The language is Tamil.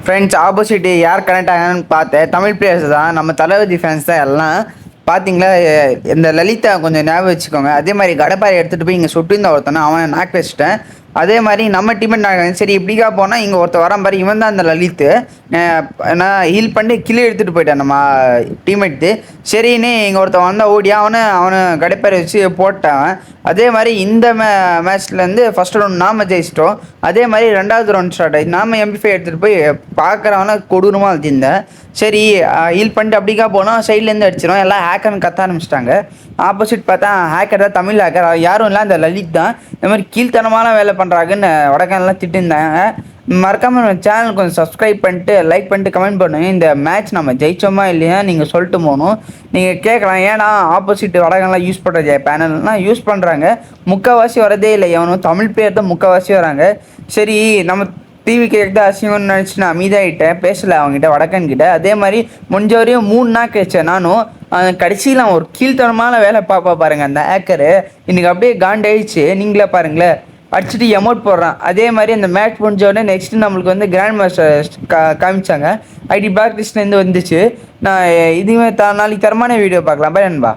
ஃப்ரெண்ட்ஸ் ஆப்போசிட் யார் கனெக்ட் ஆகான்னு பார்த்தேன். தமிழ் பிளேயர்ஸ் தான், நம்ம தளபதி ஃபேன்ஸ் தான் எல்லாம். பார்த்தீங்களா, இந்த லலிதா கொஞ்சம் ஞாபகம் வச்சுக்கோங்க. அதே மாதிரி கடப்பாரை எடுத்துகிட்டு போய் இங்கே சுட்டுருந்தா ஒருத்தனை, அவன் நாக்கு வச்சிட்டேன். அதே மாதிரி நம்ம டீமெண்ட் நாங்கள் சரி இப்படிக்கா போனால் இங்கே ஒருத்தர் வரான் பாரு, இவன் தான் அந்த லலித்து. நான் ஹீல் பண்ணி கிளி எடுத்துகிட்டு போயிட்டேன் நம்ம டீமெட்டு. சரின்னு இங்கே ஒருத்தன் வந்தால் ஓடி அவனை கடப்பாரை வச்சு போட்டான். அதே மாதிரி இந்த மேட்ச்லேருந்து ஃபஸ்ட் ரவுண்ட் நாம் ஜெயிச்சிட்டோம். அதே மாதிரி ரெண்டாவது ரவுண்ட் ஸ்டார்ட் ஆகி நாம் MP5 எடுத்துகிட்டு போய் பார்க்குறவன கொடூரமாக அழுத்திருந்தேன். சரி ஹீல் பண்ணிட்டு அப்படிக்கா போனால் சைட்லேருந்து அடிச்சிடும். எல்லாம் ஹேக்கர்னு கத்த ஆரம்பிச்சிட்டாங்க. ஆப்போசிட் பார்த்தா ஹேக்கர் தான், தமிழ் ஹேக்கர், யாரும் இல்லை அந்த லலித் தான். இந்த மாதிரி கீழ்த்தனமான வேலை பண்ணுறாங்கன்னு வடக்கானெலாம் திட்டிருந்தாங்க. மறக்காமல் நம்ம சேனல் கொஞ்சம் சப்ஸ்கிரைப் பண்ணிட்டு லைக் பண்ணிட்டு கமெண்ட் பண்ணுங்கள். இந்த மேட்ச் நம்ம ஜெயிச்சோமா இல்லையா நீங்கள் சொல்லிட்டு போகணும். நீங்கள் கேட்கலாம், ஏன்னா ஆப்போசிட் வடகானெலாம் யூஸ் பண்ணுற பேனல்லாம் யூஸ் பண்ணுறாங்க. முக்கால்வாசி வரதே இல்லை, எவனும் தமிழ் பேர் தான் முக்கால்வாசி வராங்க. சரி நம்ம டிவி கேட்குறது அசிங்கம்னு நினச்சி நான் அமைதியாகிட்டேன், பேசலை அவங்ககிட்ட வடக்கன்கிட்ட. அதே மாதிரி முடிஞ்ச வரையும் 3 நாள் வச்சேன் நானும். கடைசியில் அவன் ஒரு கீழ்த்தனமான வேலை பாருங்கள் அந்த ஹேக்கரு. இன்றைக்கி அப்படியே காண்டாயிடுச்சு, நீங்களே பாருங்களேன். அடிச்சுட்டு எமௌண்ட் போடுறான். அதே மாதிரி அந்த மேட்ச் முடிஞ்ச உடனே நெக்ஸ்ட்டு நம்மளுக்கு வந்து கிராண்ட் மாஸ்டர் காமிச்சாங்க. ஐடி பிளாக் லிஸ்ட்லேருந்து வந்துச்சு. நான் இதுவே நாளைக்கு தரமான வீடியோ பார்க்கலாம். பாய் நண்பா.